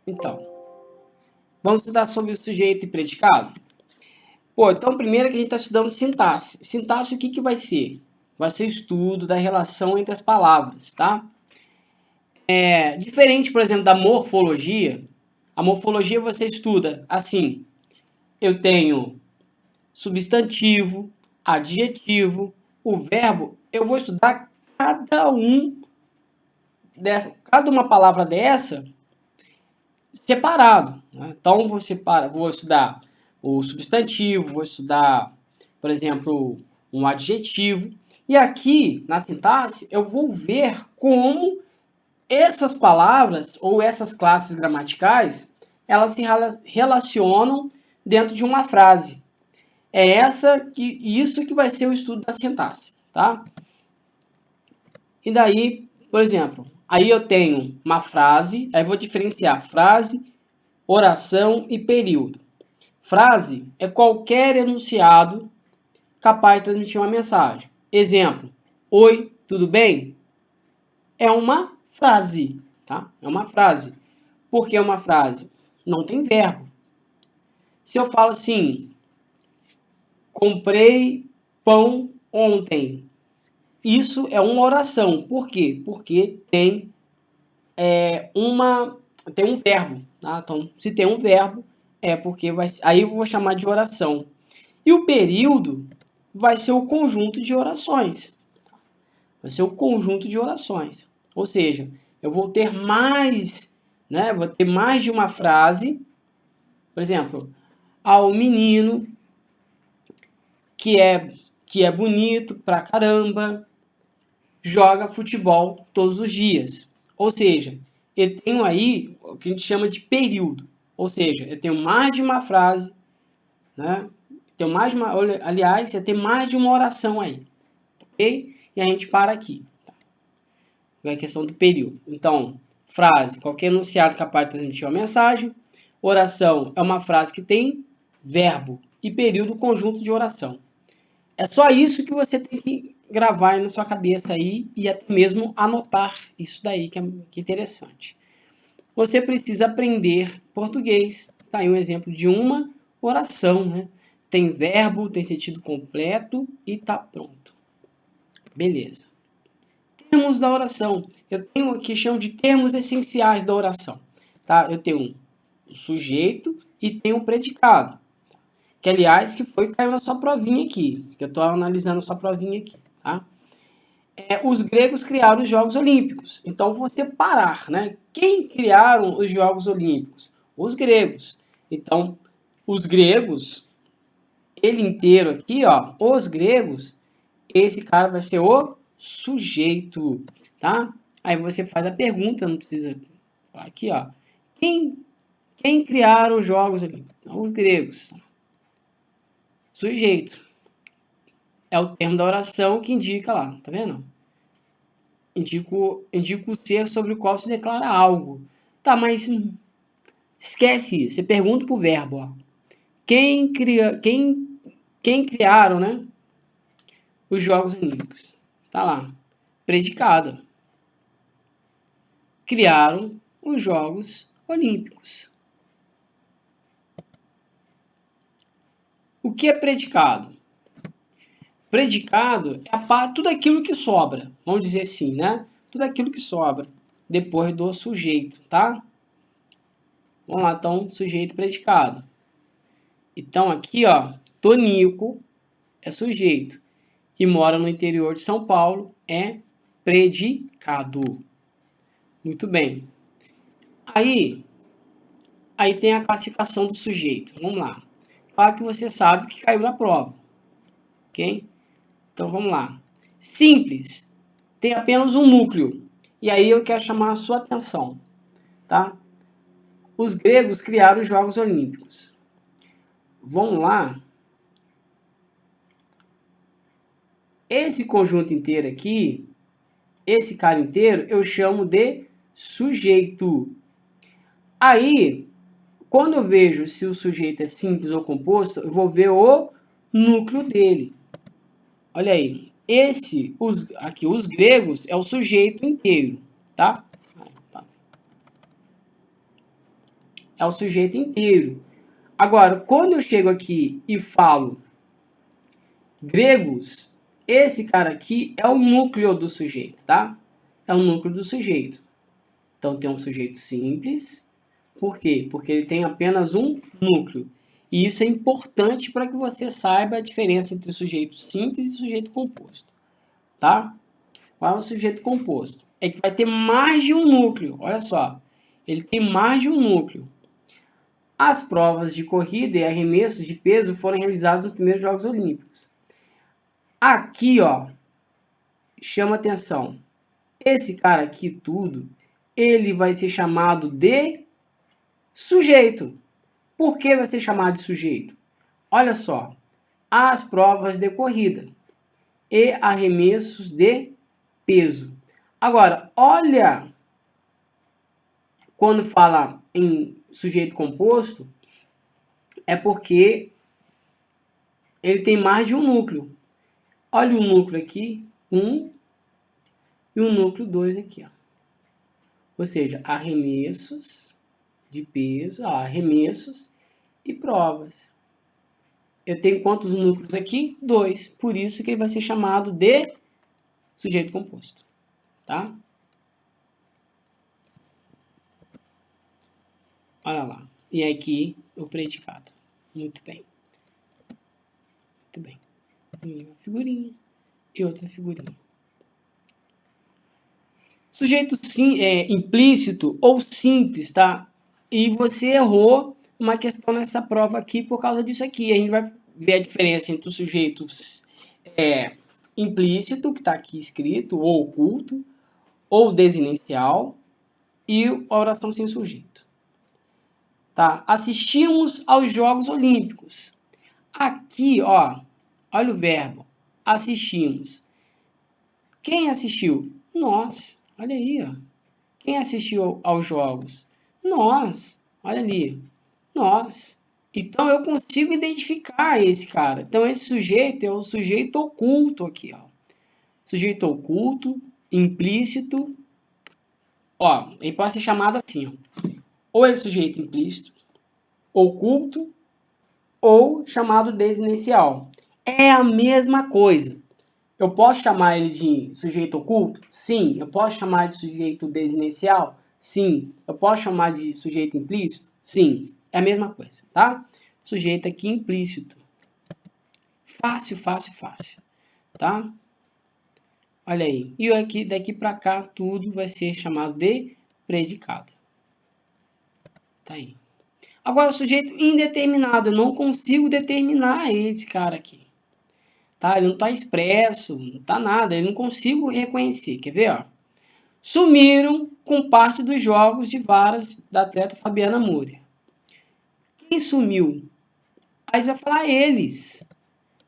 Então, vamos estudar sobre o sujeito e predicado? Então primeiro que a gente está estudando sintaxe. Sintaxe o que vai ser? Vai ser o estudo da relação entre as palavras, tá? Diferente, por exemplo, da morfologia. A morfologia você estuda assim. Eu tenho substantivo, adjetivo, o verbo. Eu vou estudar cada uma palavra dessa separado, né? Então vou estudar o substantivo, vou estudar, por exemplo, um adjetivo. E aqui na sintaxe eu vou ver como essas palavras ou essas classes gramaticais elas se relacionam dentro de uma frase. Isso que vai ser o estudo da sintaxe, tá? E daí, por exemplo, aí eu tenho uma frase, aí eu vou diferenciar frase, oração e período. Frase é qualquer enunciado capaz de transmitir uma mensagem. Exemplo, oi, tudo bem? É uma frase, tá? É uma frase. Por que é uma frase? Não tem verbo. Se eu falo assim, comprei pão ontem, isso é uma oração. Por quê? Porque tem um verbo. Tá? Então, se tem um verbo, é porque aí eu vou chamar de oração. E o período vai ser o conjunto de orações. Vai ser o conjunto de orações. Ou seja, eu vou ter mais, né? Vou ter mais de uma frase. Por exemplo, ao menino que é bonito pra caramba, joga futebol todos os dias. Ou seja, eu tenho aí o que a gente chama de período. Ou seja, eu tenho mais de uma frase, né? Aliás, eu tenho mais de uma oração aí. Ok? E a gente para aqui. Tá? É a questão do período. Então, frase, qualquer enunciado capaz de transmitir uma mensagem. Oração é uma frase que tem verbo. E período, conjunto de oração. É só isso que você tem que gravar na sua cabeça aí e até mesmo anotar isso daí, que é interessante. Você precisa aprender português. Tá aí um exemplo de uma oração, né? Tem verbo, tem sentido completo e tá pronto. Beleza. Termos da oração. Eu tenho o que chamo de termos essenciais da oração. Tá? Eu tenho o sujeito e tenho o predicado. Que, aliás, caiu na sua provinha aqui. Que eu estou analisando a sua provinha aqui. Tá? Os gregos criaram os Jogos Olímpicos. Então, vou separar, né? Quem criaram os Jogos Olímpicos? Os gregos. Então, os gregos, ele inteiro aqui, ó, os gregos, esse cara vai ser o sujeito, tá? Aí você faz a pergunta, não precisa... Aqui, ó. Quem criaram os Jogos Olímpicos? Os gregos. Sujeito. É o termo da oração que indica lá, tá vendo? Indica o ser sobre o qual se declara algo. Tá, mas esquece isso. Você pergunta pro verbo, ó. Quem criaram, né? Os Jogos Olímpicos. Tá lá. Predicado. Criaram os Jogos Olímpicos. O que é predicado? Predicado é tudo aquilo que sobra. Vamos dizer assim, né? Tudo aquilo que sobra depois do sujeito, tá? Vamos lá, então, sujeito predicado. Então, aqui, ó, Tonico é sujeito e mora no interior de São Paulo, é predicado. Muito bem. Aí tem a classificação do sujeito. Vamos lá. Claro que você sabe que caiu na prova. Ok? Então, vamos lá. Simples. Tem apenas um núcleo. E aí eu quero chamar a sua atenção. Tá? Os gregos criaram os Jogos Olímpicos. Vamos lá. Esse conjunto inteiro aqui, esse cara inteiro, eu chamo de sujeito. Aí, quando eu vejo se o sujeito é simples ou composto, eu vou ver o núcleo dele. Olha aí. Os gregos, é o sujeito inteiro, tá? é o sujeito inteiro. Agora, quando eu chego aqui e falo gregos, esse cara aqui é o núcleo do sujeito, tá? É o núcleo do sujeito. Então, tem um sujeito simples. Por quê? Porque ele tem apenas um núcleo. E isso é importante para que você saiba a diferença entre sujeito simples e sujeito composto. Tá? Qual é o sujeito composto? É que vai ter mais de um núcleo. Olha só. Ele tem mais de um núcleo. As provas de corrida e arremessos de peso foram realizadas nos primeiros Jogos Olímpicos. Aqui, ó, chama atenção. Esse cara aqui tudo, ele vai ser chamado de sujeito. Por que vai ser chamado de sujeito? Olha só. As provas de corrida e arremessos de peso. Agora, olha, quando fala em sujeito composto, é porque ele tem mais de um núcleo. Olha o núcleo aqui, 1, e o núcleo 2 aqui. Ó. Ou seja, arremessos de peso, arremessos e provas. Eu tenho quantos núcleos aqui? 2. Por isso que ele vai ser chamado de sujeito composto. Tá? Olha lá. E aqui o predicado. Muito bem. Muito bem. Uma figurinha e outra figurinha. Sujeito implícito ou simples, tá? E você errou uma questão nessa prova aqui por causa disso aqui. A gente vai ver a diferença entre o sujeito implícito, que está aqui escrito, ou oculto, ou desinencial, e a oração sem sujeito. Tá? Assistimos aos Jogos Olímpicos. Aqui, ó, olha o verbo. Assistimos. Quem assistiu? Nós. Olha aí, ó. Quem assistiu aos jogos? Nós. Olha ali. Nós. Então, eu consigo identificar esse cara. Então, esse sujeito é o sujeito oculto aqui, ó. Sujeito oculto, implícito. Ó, ele pode ser chamado assim, ó. Ou ele é sujeito implícito, oculto, ou chamado desinencial. É a mesma coisa. Eu posso chamar ele de sujeito oculto? Sim. Eu posso chamar de sujeito desinencial? Sim. Eu posso chamar de sujeito implícito? Sim. É a mesma coisa, tá? Sujeito aqui implícito. Fácil, fácil, fácil. Tá? Olha aí. E aqui, daqui para cá, tudo vai ser chamado de predicado. Tá aí. Agora, o sujeito indeterminado. Eu não consigo determinar esse cara aqui. Tá? Ele não está expresso, não está nada. Eu não consigo reconhecer. Quer ver? Ó? Sumiram com parte dos jogos de varas da atleta Fabiana Moura. Quem sumiu? Aí você vai falar eles.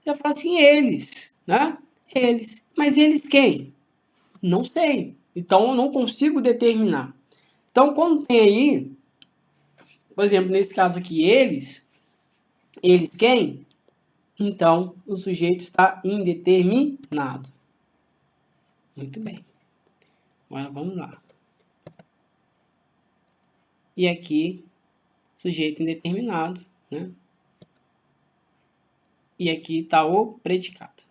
Você vai falar assim, eles. Né? Eles. Mas eles quem? Não sei. Então, eu não consigo determinar. Então, quando tem aí, por exemplo, nesse caso aqui, eles quem? Então, o sujeito está indeterminado. Muito bem. Agora, vamos lá. E aqui, sujeito indeterminado, né? E aqui está o predicado.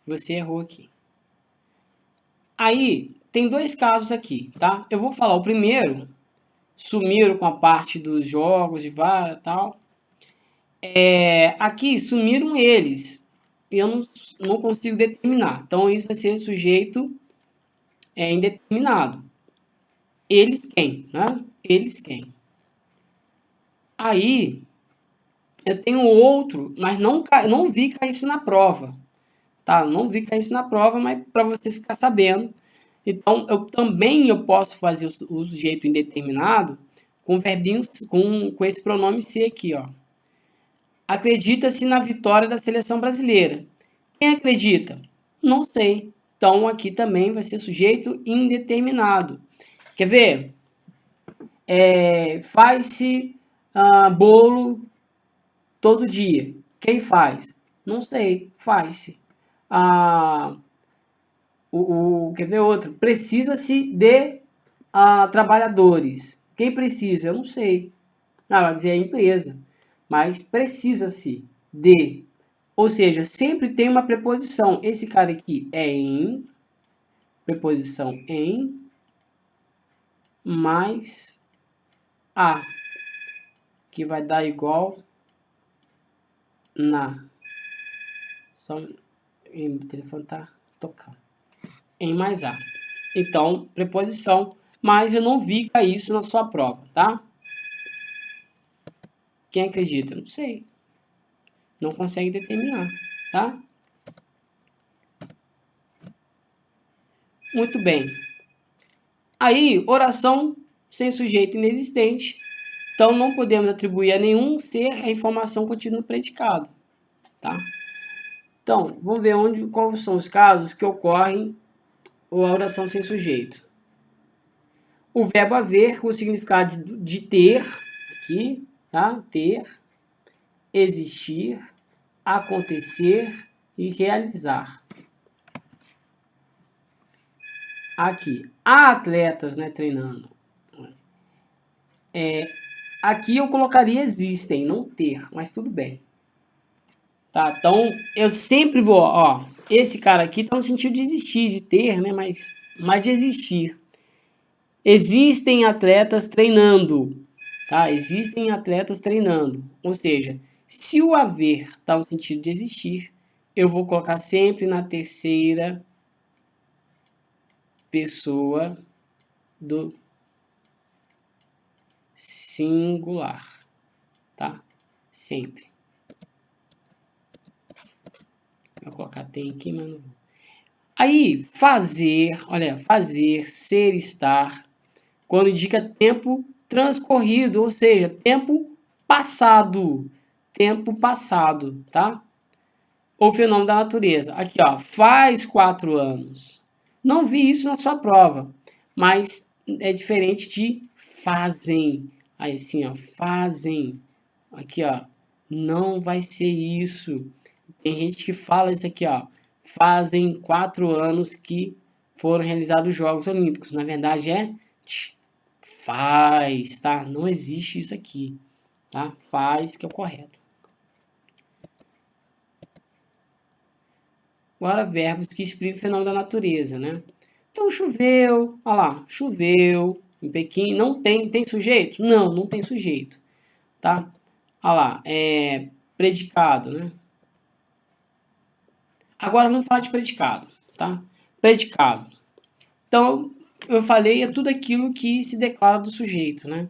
Você errou aqui. Aí, tem dois casos aqui, tá? Eu vou falar o primeiro. Sumiram com a parte dos jogos de vara e tal. Aqui, sumiram eles. E eu não consigo determinar. Então, isso vai ser sujeito indeterminado. Eles quem, né? Eles quem. Aí, eu tenho outro, mas não vi cair isso na prova. Tá? Não vi cair isso na prova, mas para vocês ficarem sabendo. Então, eu posso fazer o sujeito indeterminado com verbinhos, com esse pronome se aqui, ó. Acredita-se na vitória da seleção brasileira. Quem acredita? Não sei. Então, aqui também vai ser sujeito indeterminado. Quer ver? Faz-se bolo todo dia. Quem faz? Não sei. Faz-se. Quer ver outro? Precisa-se de trabalhadores. Quem precisa? Eu não sei. Não, vai dizer a empresa. Mas precisa-se de. Ou seja, sempre tem uma preposição. Esse cara aqui é em. Preposição em. Mais a. Que vai dar igual na. Só o telefone tá tocando. Em mais a. Então, preposição. Mas eu não vi cair isso na sua prova, tá? Quem acredita? Não sei. Não consegue determinar, tá? Muito bem. Aí, oração sem sujeito inexistente. Então, não podemos atribuir a nenhum ser a informação contida no predicado, tá? Então, vamos ver quais são os casos que ocorrem a oração sem sujeito. O verbo haver, com o significado de ter, aqui, tá? Ter, existir, acontecer e realizar. Aqui, há atletas, né, treinando. Aqui eu colocaria existem, não ter, mas tudo bem. Tá, então eu sempre vou, ó, esse cara aqui tá no sentido de existir, de ter, né, mas de existir. Existem atletas treinando, tá? Existem atletas treinando. Ou seja, se o haver tá no sentido de existir, eu vou colocar sempre na terceira pessoa do singular, tá? Sempre. Vou colocar tem aqui, mas não vou. Aí, fazer, olha, fazer, ser, estar, quando indica tempo transcorrido, ou seja, tempo passado, tá? Ou fenômeno da natureza. Aqui, ó, faz 4 anos. Não vi isso na sua prova, mas é diferente de fazem. Aí, assim, ó, fazem. Aqui, ó, não vai ser isso. Tem gente que fala isso aqui, ó. Fazem 4 anos que foram realizados os Jogos Olímpicos. Na verdade é faz, tá? Não existe isso aqui, tá? Faz que é o correto. Agora verbos que explicam o fenômeno da natureza, né? Então choveu, olha lá, choveu em Pequim. Não tem sujeito? Não, não tem sujeito, tá? Olha lá, predicado, né? Agora vamos falar de predicado, tá? Predicado. Então, eu falei, é tudo aquilo que se declara do sujeito, né?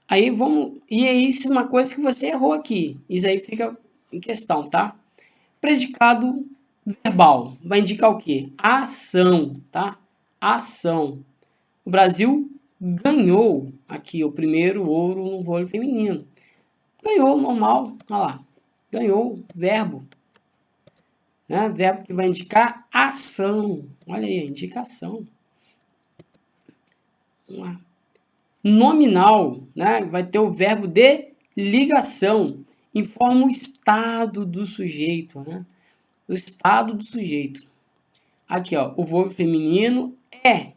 Aí vamos... E é isso uma coisa que você errou aqui. Isso aí fica em questão, tá? Predicado verbal. Vai indicar o quê? Ação, tá? Ação. O Brasil ganhou aqui o primeiro ouro no vôlei feminino. Ganhou, normal. Olha lá. Ganhou, verbo. Né? Verbo que vai indicar ação. Olha aí, a indicação. Vamos lá. Nominal, né? Vai ter o verbo de ligação. Informa o estado do sujeito, né? O estado do sujeito. Aqui, ó, o vôlei feminino é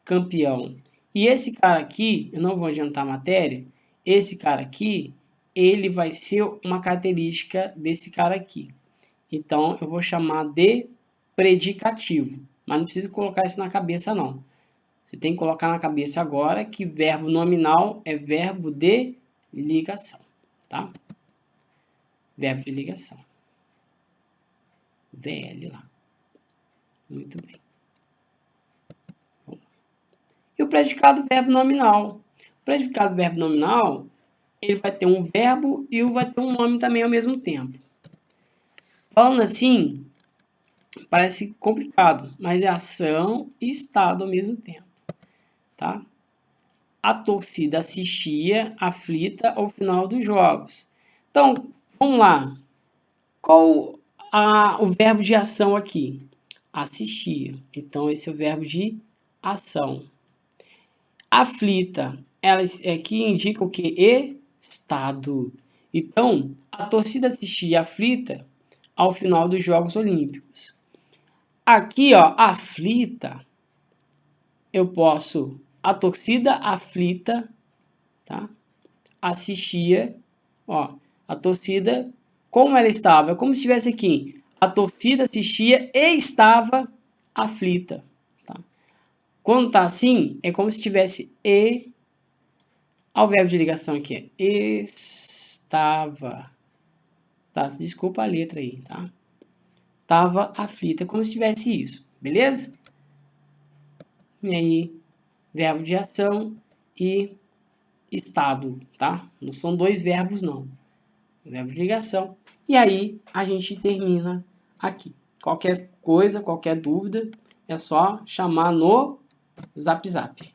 campeão. E esse cara aqui, eu não vou adiantar a matéria, esse cara aqui, ele vai ser uma característica desse cara aqui. Então, eu vou chamar de predicativo. Mas não precisa colocar isso na cabeça, não. Você tem que colocar na cabeça agora que verbo nominal é verbo de ligação, tá? Verbo de ligação. VL lá. Muito bem. E o predicado verbo nominal. O predicado verbo nominal, ele vai ter um verbo e vai ter um nome também ao mesmo tempo. Falando assim, parece complicado, mas é ação e estado ao mesmo tempo, tá? A torcida assistia aflita ao final dos jogos. Então, vamos lá. Qual o verbo de ação aqui? Assistia. Então, esse é o verbo de ação. Aflita, ela aqui indica o que? Estado. Então, a torcida assistia aflita ao final dos Jogos Olímpicos. Aqui, ó, aflita, eu posso A torcida aflita, tá? Assistia, ó, a torcida, como ela estava? É como se estivesse aqui. A torcida assistia e estava aflita, tá? Quando está assim, é como se tivesse e. Olha o verbo de ligação aqui. Estava. Tá? Desculpa a letra aí, tá? Estava aflita, é como se tivesse isso. Beleza? E aí, verbo de ação e estado, tá? Não são dois verbos, não. Verbo de ligação. E aí, a gente termina aqui. Qualquer coisa, qualquer dúvida, é só chamar no Zap Zap.